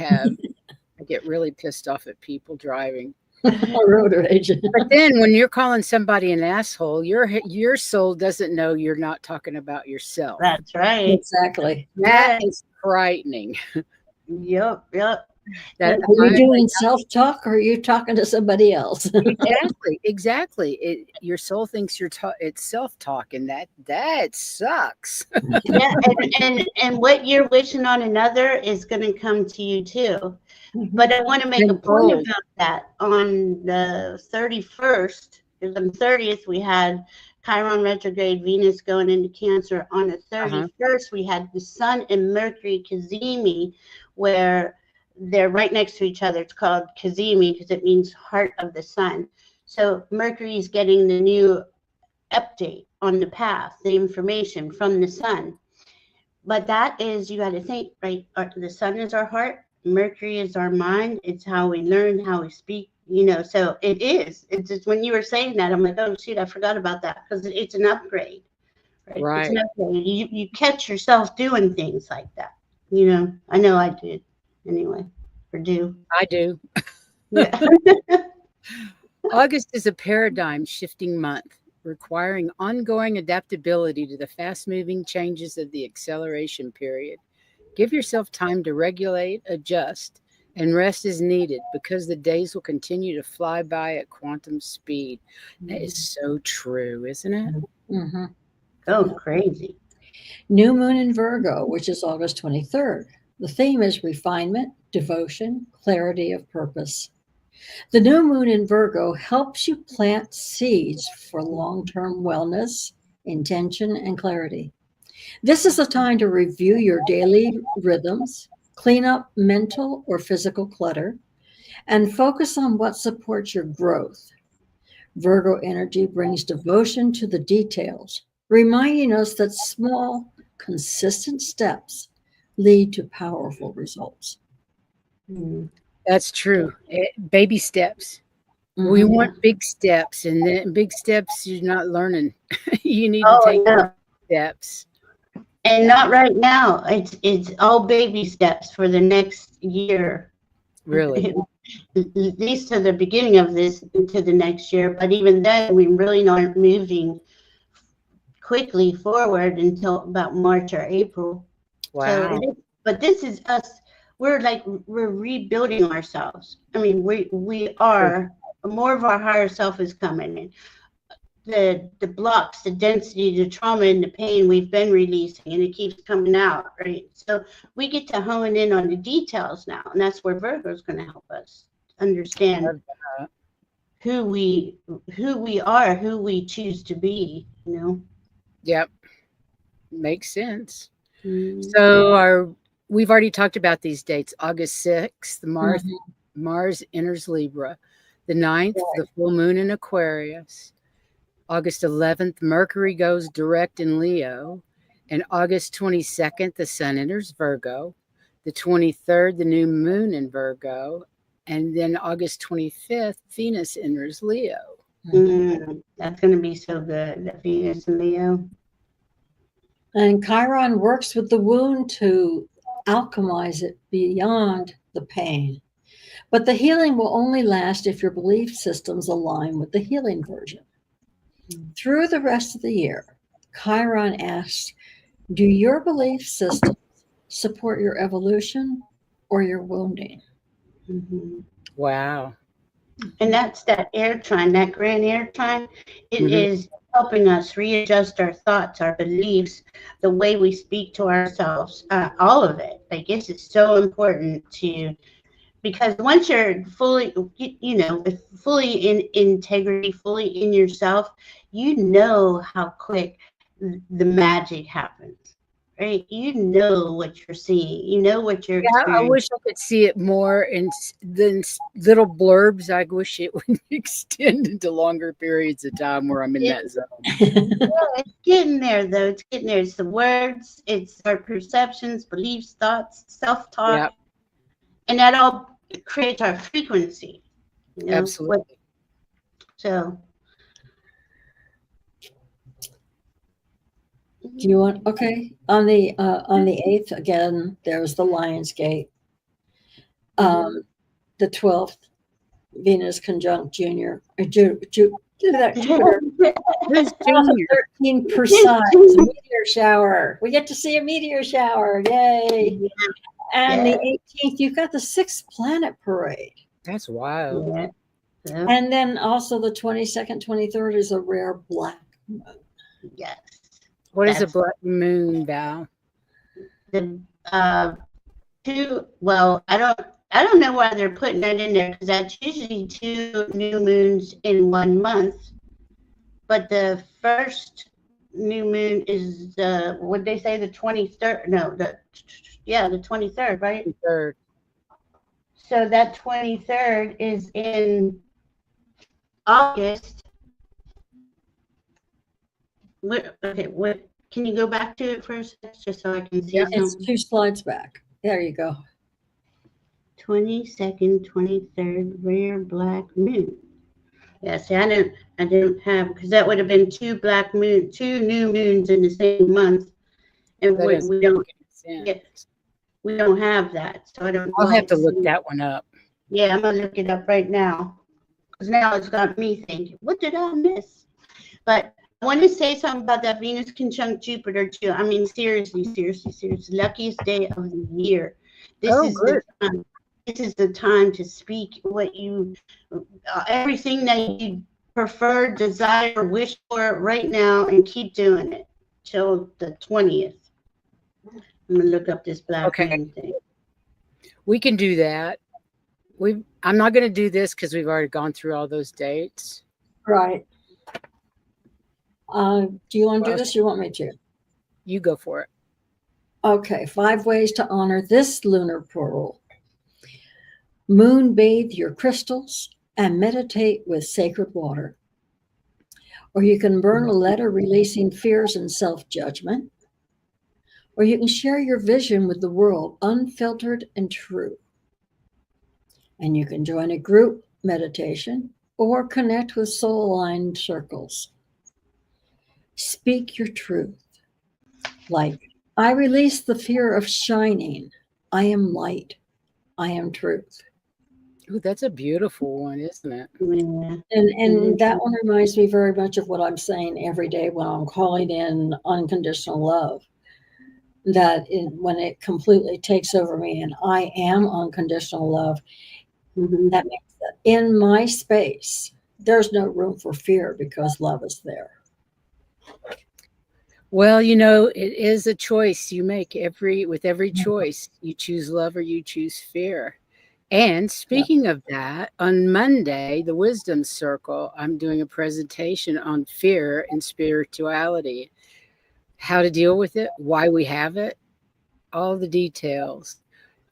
get really pissed off at people driving. Road rage. But then when you're calling somebody an asshole, your soul doesn't know you're not talking about yourself. That's right. Exactly. That is frightening. Yep. Are you doing self-talk or are you talking to somebody else? Exactly. Your soul thinks it's self-talk, and that sucks. Yeah, and what you're wishing on another is going to come to you too. But I want to make a point about that. On the 31st, because on the 30th we had Chiron retrograde, Venus going into Cancer. On the 31st, we had the Sun and Mercury Cazimi, where they're right next to each other. It's called Cazimi because it means heart of the sun. So Mercury is getting the new update on the path, the information from the sun. But that is, you got to think, right? The sun is our heart, Mercury is our mind. It's how we learn, how we speak, so it is. It's just when you were saying that, I'm like, oh, shoot, I forgot about that because it's an upgrade, right? It's an upgrade. You catch yourself doing things like that. I know I did anyway, or do. I do. Yeah. August is a paradigm shifting month, requiring ongoing adaptability to the fast-moving changes of the acceleration period. Give yourself time to regulate, adjust, and rest is needed because the days will continue to fly by at quantum speed. That is so true, isn't it? Mm-hmm. Oh, crazy. New moon in Virgo, which is August 23rd. The theme is refinement, devotion, clarity of purpose. The new moon in Virgo helps you plant seeds for long-term wellness, intention, and clarity. This is a time to review your daily rhythms, clean up mental or physical clutter, and focus on what supports your growth. Virgo energy brings devotion to the details, reminding us that small, consistent steps lead to powerful results. That's true. Baby steps. We Mhm. want big steps, and then big steps you're not learning. You need to Oh, take no. steps. And Yeah, not right now. It's all baby steps for the next year. really. At least to the beginning of this to the next year. But even then, we really aren't moving quickly forward until about March or April. So, Wow. but this is us. We're rebuilding ourselves. I mean, we True. are more of our higher self is coming in. The blocks, the density, the trauma, and the pain we've been releasing, and it keeps coming out, right? So we get to hone in on the details now, and that's where Virgo is going to help us understand Love that. who we are, who we choose to be. Yep, makes sense. Mm. So we've already talked about these dates. August 6th, Mhm. Mars enters Libra. The 9th, Right. the full moon in Aquarius. August 11th, Mercury goes direct in Leo. And August 22nd, the sun enters Virgo. The 23rd, the new moon in Virgo. And then August 25th, Venus enters Leo. That's going to be so good. The Venus and Leo. And Chiron works with the wound to alchemize it beyond the pain. But the healing will only last if your belief systems align with the healing version. Through the rest of the year, Chiron asks, do your belief systems support your evolution or your wounding? Mhm. Wow. And that's that air trine, that grand air trine. It Hmm. is helping us readjust our thoughts, our beliefs, the way we speak to ourselves, all of it. Like, this is so important because once you're fully, fully in integrity, fully in yourself, you know how quick the magic happens, right? You know what you're seeing, you know what you're Yeah, I experiencing. wish I could see it more than little blurbs. I wish it would extend into longer periods of time where I'm in that zone. It's getting there, though. It's getting there. It's the words, it's our perceptions, beliefs, thoughts, self-talk, Yep, and that all creates our frequency. What? absolutely. So, Do you want, okay, on the 8th, again, there's the Lion's Gate. The 12th, Venus conjunct Jupiter. Who's Also Junior? 13 precise meteor shower. We get to see a meteor shower. Yay. And the 18th, you've got the 6th planet parade. That's wild. Yeah. And then also the 22nd, 23rd is a rare black moon. Yes. What is a black moon, Val? The well, I don't know why they're putting that in there, because that's usually 2 new moons in 1 month. But the first new moon is what they say, the 23rd. No, the 23rd, right? Third. So that 23rd is in August. What can you go back to it first, just so I can see It's something? 2 slides back. There you go. 22nd, 23rd, rare black moon. Yeah, see, I didn't have, because that would have been 2 new moons in the same month, and That doesn't we make don't any get, sense. we don't have that, so I don't I'll know. have to look that one up. Yeah, I'm gonna look it up right now, because now it's got me thinking, what did I miss? But I want to say something about that Venus conjunct Jupiter too. I mean, seriously, luckiest day of the year. This Oh, is good. the time. This is the time to speak what everything that you prefer, desire, wish for right now, and keep doing it till the 20th. I'm gonna look up this black moon thing. We can do that. I'm not going to do this because we've already gone through all those dates. Right. Do you want to do this? Or you want me to? You go for it. Okay, 5 ways to honor this lunar portal. Moon bathe your crystals and meditate with sacred water. Or you can burn a letter releasing fears and self-judgment. Or you can share your vision with the world, unfiltered and true. And you can join a group meditation or connect with soul-aligned circles. Speak your truth. Like, I release the fear of shining. I am light. I am truth. Ooh, that's a beautiful one, isn't it? Yeah. And that one reminds me very much of what I'm saying every day when I'm calling in unconditional love. When it completely takes over me and I am unconditional love, that means that in my space, there's no room for fear because love is there. Well, you know, it is a choice you make with every choice. You choose love or you choose fear. And speaking of that, on Monday, the Wisdom Circle, I'm doing a presentation on fear and spirituality, how to deal with it, why we have it, all the details.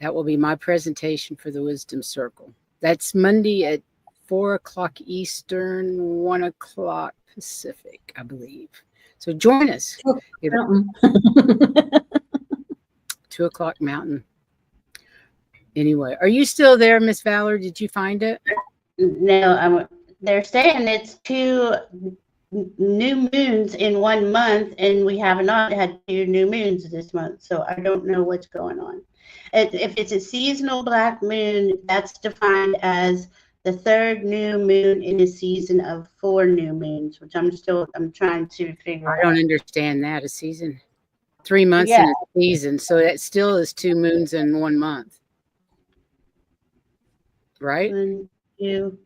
That will be my presentation for the Wisdom Circle. That's Monday at 4 o'clock Eastern, 1 o'clock Pacific, I believe. So join us. 2 o'clock Mountain. Anyway, are you still there, Miss Valerie? Did you find it? No, they're saying it's 2 new moons in 1 month, and we have not had 2 new moons this month, so I don't know what's going on. If it's a seasonal black moon, that's defined as the 3rd new moon in a season of 4 new moons, which I'm trying to figure out. I don't understand that. A season, 3 months in a season, so that still is 2 moons in 1 month. Right? 1, 2.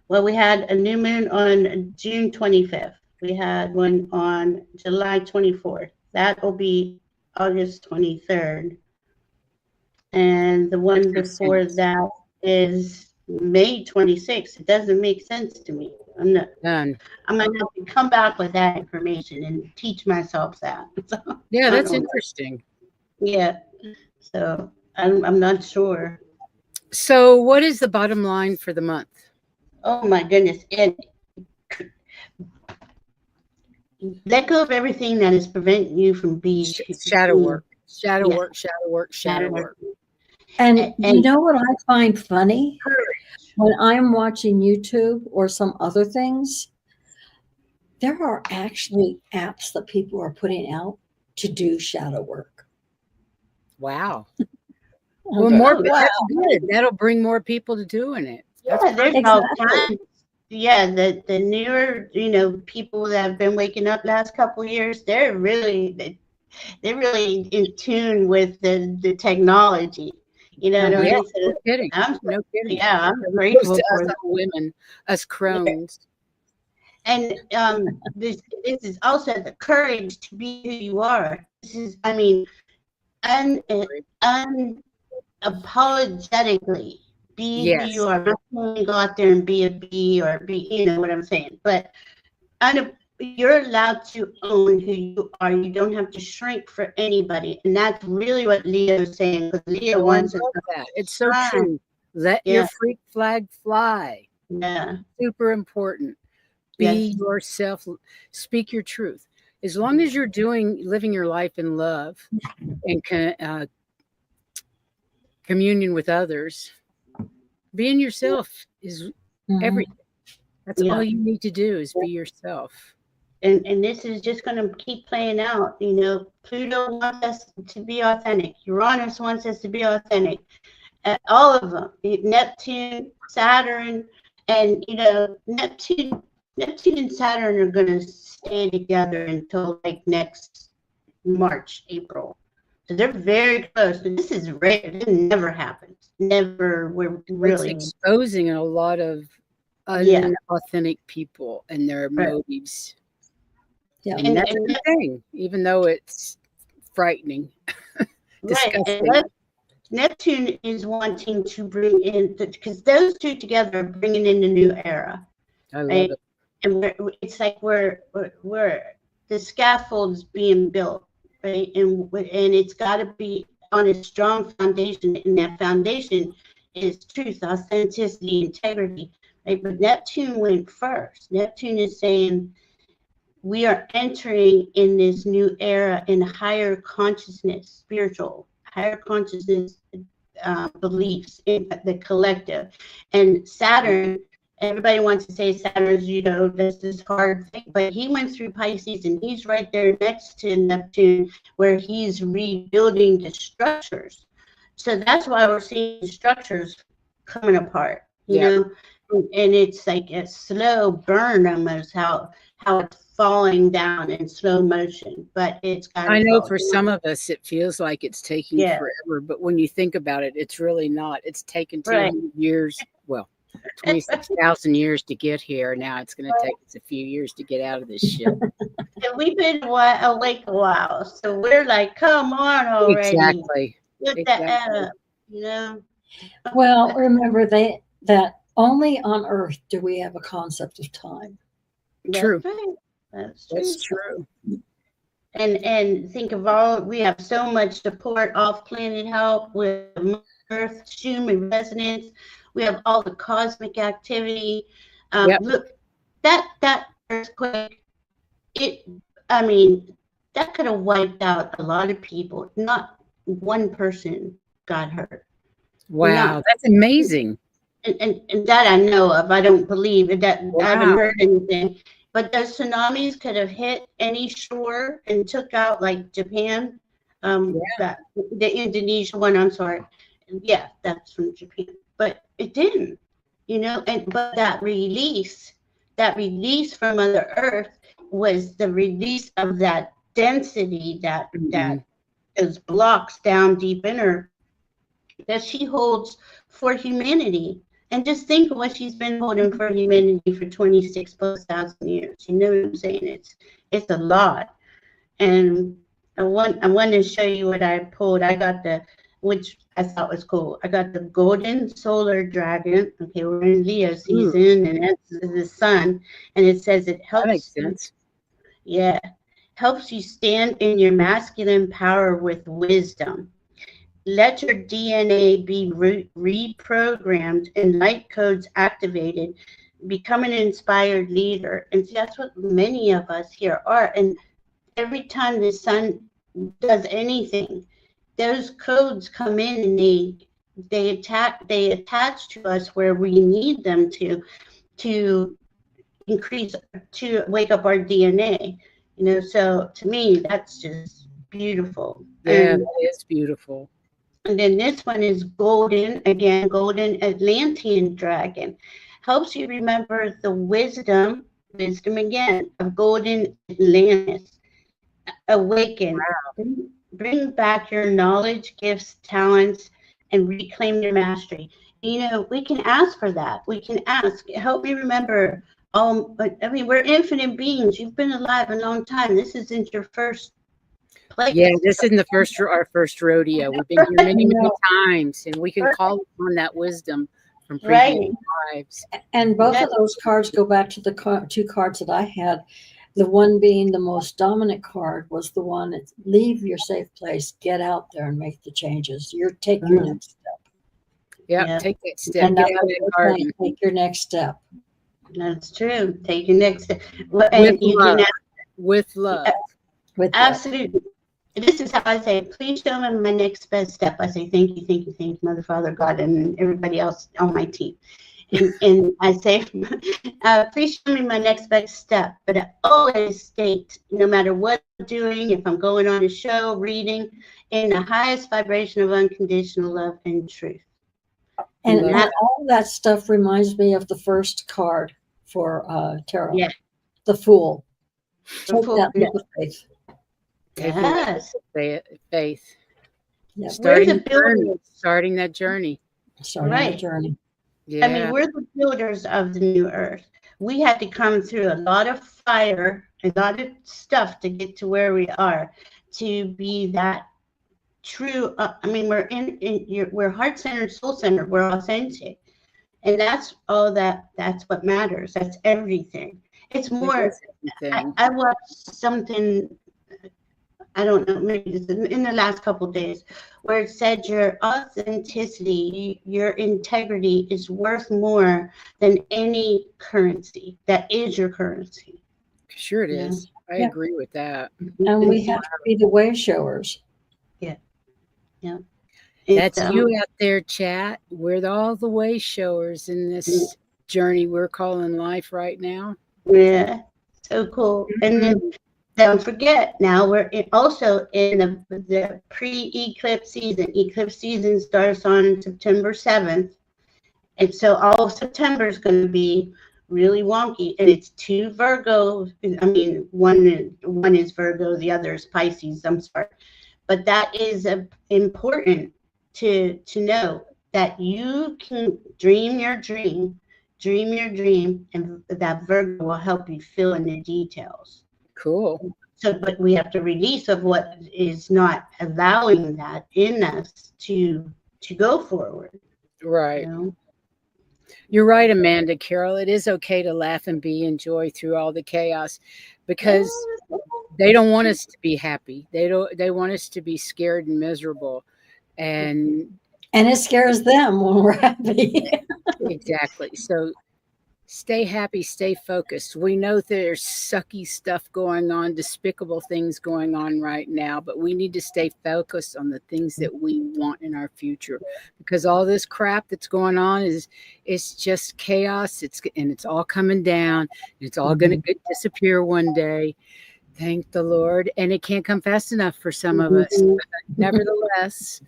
Well, we had a new moon on June 25th. We had one on July 24th. That will be August 23rd. And the one before that is May 26th. It doesn't make sense to me. I'm going to have to come back with that information and teach myself that. So, yeah, that's interesting. Yeah. So I'm not sure. So what is the bottom line for the month? Oh my goodness. And let go of everything that is preventing you from being shadow work. And you know what I find funny? When I'm watching YouTube or some other things, there are actually apps that people are putting out to do shadow work. Wow. Well, that's good. That'll bring more people to doing it. There's all kinds. Yeah, the newer, people that have been waking up last couple of years, they're really in tune with the technology. You know what I mean? No kidding. No kidding. Yeah, I'm grateful for us women, us crones. And this is also the courage to be who you are. This is, unapologetically be who you are. Not only go out there and be a bee or be, you know what I'm saying, but you're allowed to own who you are. You don't have to shrink for anybody, and that's really what Leo is saying. Because Leo wants us to that. It's so true. Let your freak flag fly. Yeah, super important. Be yourself. Speak your truth. As long as you're living your life in love and communion with others, being yourself is everything. That's all you need to do is be yourself. And this is just going to keep playing out. Pluto wants us to be authentic. Uranus wants us to be authentic. All of them. Neptune, Saturn, and Neptune and Saturn are going to stay together until like next March, April. So they're very close. But this is rare. It never happens. Never. We're really exposing a lot of unauthentic people and their motives. Yeah, and that's the thing, even though it's frightening, disgusting. Right. Neptune is wanting to bring in, because those two together are bringing in a new era. I love it. And it's like we're the scaffold's being built, right? And it's got to be on a strong foundation, and that foundation is truth, authenticity, integrity, right? But Neptune went first. Neptune is saying we are entering in this new era in higher consciousness, spiritual, higher consciousness beliefs in the collective. And Saturn, everybody wants to say Saturn's, this hard thing, but he went through Pisces and he's right there next to Neptune where he's rebuilding the structures. So that's why we're seeing the structures coming apart, you know, and it's like a slow burn almost how it's falling down in slow motion, but it's got to I know fall for down. some of us it feels like it's taking forever, but when you think about it, it's really not. It's taken 200 years, well, 26,000 years to get here. Now it's going to take us a few years to get out of this shit. And we've been awake a while, so we're like, come on already. Exactly. Get that up, you know? Well, remember that only on Earth do we have a concept of time. True. That's true. And think of we have so much support, off-planet help with Earth, Schumann resonance. We have all the cosmic activity. Look, that earthquake, that could have wiped out a lot of people. Not one person got hurt. Wow, that's amazing. And that I know of. I don't believe that. I haven't heard anything. But those tsunamis could have hit any shore and took out like Japan. The Indonesia one, I'm sorry. Yeah, that's from Japan. But it didn't, but that release from Mother Earth was the release of that density, that those blocks down deep in her that she holds for humanity. And just think of what she's been holding for humanity for 26,000+ years. You know what I'm saying? It's a lot. And I want to show you what I pulled. I got which I thought was cool. I got the golden solar dragon. Okay, we're in Leo season, and that's the sun. And it says it helps. That makes sense. Yeah, helps you stand in your masculine power with wisdom. Let your DNA be reprogrammed and light codes activated. Become an inspired leader. And see, that's what many of us here are. And every time the sun does anything, those codes come in and they attach to us where we need them to increase, to wake up our DNA. So to me, that's just beautiful. Yeah, that is beautiful. And then this one is golden Atlantean dragon. Helps you remember the wisdom again, of golden Atlantis. Awaken. Wow. Bring back your knowledge, gifts, talents, and reclaim your mastery. We can ask for that. We can ask, help me remember. We're infinite beings. You've been alive a long time. This isn't your first place. Yeah, this isn't our first rodeo. We've been here many times, and we can call on that wisdom from previous lives. And both of those cards go back to the two cards that I had. The one being the most dominant card was the one that leave your safe place, get out there and make the changes. Take your next step. Yeah, take that step. And get out of the garden. Take your next step. That's true. Take your next step. With love. Absolutely. This is how I say, please show me my next best step. I say, thank you, Mother, Father, God, and everybody else on my team. And I say, please show me my next best step. But I always state, no matter what I'm doing, if I'm going on a show, reading, in the highest vibration of unconditional love and truth. And all that stuff reminds me of the first card for tarot. Yeah. The Fool. Take that leap of faith. Yes. Faith. Yeah. Starting that journey. That journey. Yeah. We're the builders of the new earth. We had to come through a lot of fire, a lot of stuff to get to where we are, to be that true. We're heart-centered, soul-centered. We're authentic. And that's all that's what matters. That's everything. It's more, I watched something, I don't know, maybe this is in the last couple of days, where it said your authenticity, your integrity is worth more than any currency. That is your currency. Sure it Yeah. is. I agree with that. And we have to be the way showers. Yeah. Yeah. That's you out there, chat. We're all the way showers in this journey we're calling life right now. Yeah. So cool. And then don't forget, now we're also in the pre-eclipse season. Eclipse season starts on September 7th. And so all of September is going to be really wonky. And it's 2 Virgos. I mean, one is Virgo, the other is Pisces. I'm sorry. But that is important to know that you can dream your dream, and that Virgo will help you fill in the details. Cool. So, but we have to release of what is not allowing that in us to go forward. Right. You know? You're right, Amanda Carol. It is okay to laugh and be in joy through all the chaos, because they don't want us to be happy. They want us to be scared and miserable. And it scares them when we're happy. exactly. So stay happy, stay focused. We know there's sucky stuff going on, despicable things going on right now, but we need to stay focused on the things that we want in our future, because all this crap that's going on it's just chaos. It's all coming down. It's all going to disappear one day. Thank the Lord. And it can't come fast enough for some of us. But nevertheless,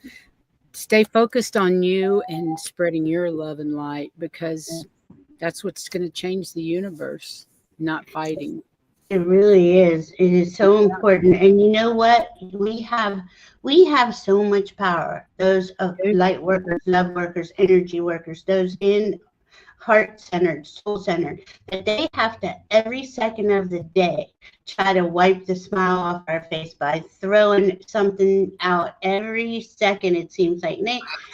stay focused on you and spreading your love and light, because that's what's going to change the universe, not fighting. It really is. It is so important. And you know what? We have so much power. Those light workers, love workers, energy workers, those in heart-centered, soul-centered, that they have to, every second of the day, try to wipe the smile off our face by throwing something out every second, it seems like.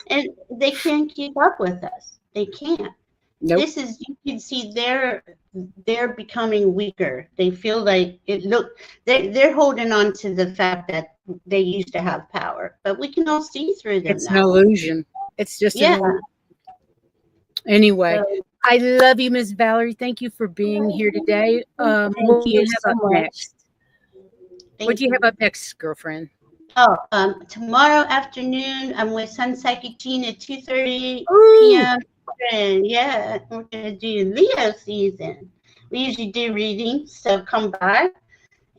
And they can't keep up with us. They can't. Nope. This is, you can see they're becoming weaker. They feel like they're holding on to the fact that they used to have power, but we can all see through them. It's an illusion. It's just an illusion. Anyway, I love you, Miss Valerie. Thank you for being here today. What do you have up next? What do you have up next, girlfriend? Oh, tomorrow afternoon, I'm with Sun Psychic Jean at 2:30 p.m. And yeah, we're gonna do Leo season. We usually do readings, so come by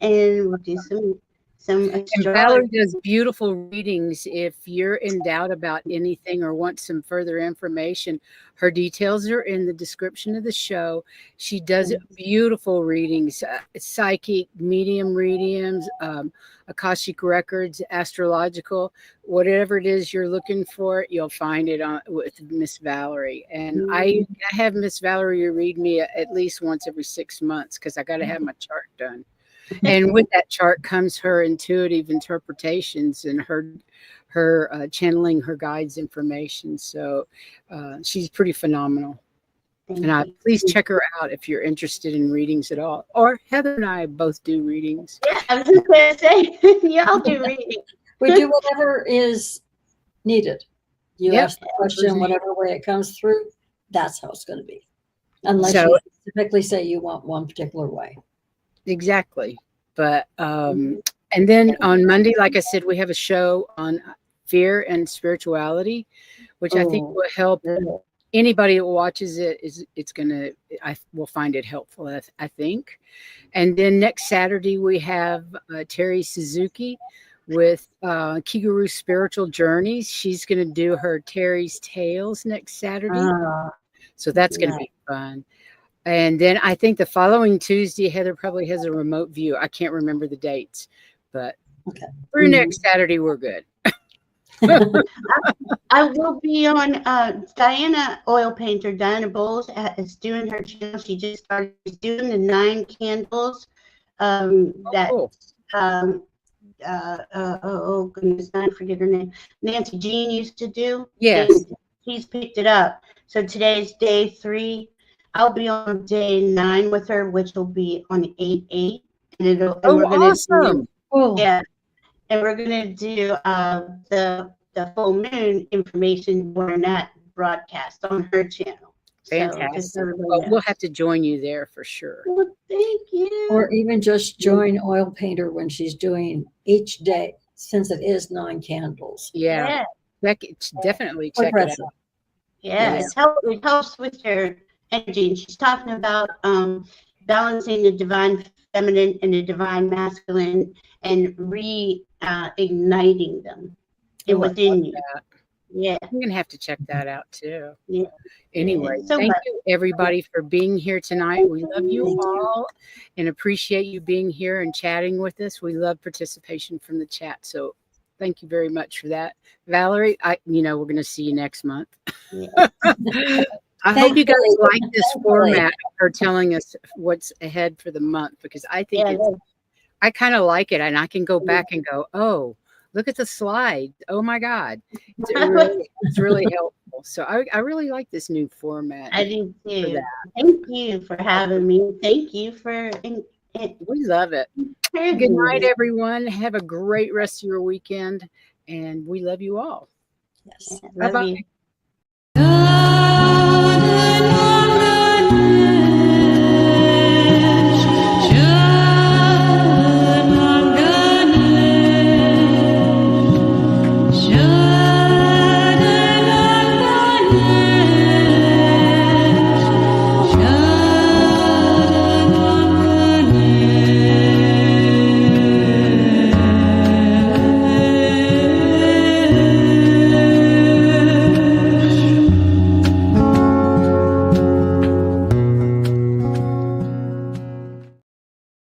and we'll do some astrology. And Valerie does beautiful readings. If you're in doubt about anything or want some further information, her details are in the description of the show. She does beautiful readings, psychic, medium readings, Akashic records, astrological, whatever it is you're looking for, you'll find it on with Miss Valerie. And I have Miss Valerie read me at least once every 6 months, because I got to have my chart done. And with that chart comes her intuitive interpretations and her channeling her guides' information. So she's pretty phenomenal. Please check her out if you're interested in readings at all. Or Heather and I both do readings. Yeah, I was just going to say, y'all do readings. We do whatever is needed. You ask the question, whatever way it comes through, that's how it's going to be. Unless you specifically say you want one particular way. Exactly. But and then on Monday, like I said, we have a show on fear and spirituality, which I think will help anybody that watches it. I will find it helpful, I think. And then next Saturday we have Terry Suzuki with Kiguru Spiritual Journeys. She's going to do her Terry's Tales next Saturday. So that's going to be fun. And then I think the following Tuesday, Heather probably has a remote view. I can't remember the dates, but through next Saturday, we're good. I will be on Diana Oil Painter. Diana Bowles is doing her channel. She just started doing the 9 candles oh goodness, I forget her name. Nancy Jean used to do. Yes. He's picked it up. So today's day 3. I'll be on day 9 with her, which will be on 8/8. And we're gonna awesome. Yeah. and we're gonna do the full moon information during that broadcast on her channel. Fantastic. So Well, we'll have to join you there for sure. well, thank you. Or even just join Oil Painter when she's doing each day, since it is 9 candles. Yeah. Definitely check it out. Yeah, it helps with your energy. And she's talking about balancing the divine feminine and the divine masculine and reigniting them within you. Yeah. I'm going to have to check that out too. Yeah. Anyway, So thank you everybody for being here tonight. We love you all and appreciate you being here and chatting with us. We love participation from the chat. So thank you very much for that. Valerie, we're going to see you next month. Yeah. I hope you guys like this format for telling us what's ahead for the month, because I think I kind of like it, and I can go back and go, oh, look at the slide. Oh my God. It's really helpful. So I really like this new format. I do too. Thank you for having me. Thank you for we love it. Good night, everyone. Have a great rest of your weekend, and we love you all. Yes. Love you. Bye-bye.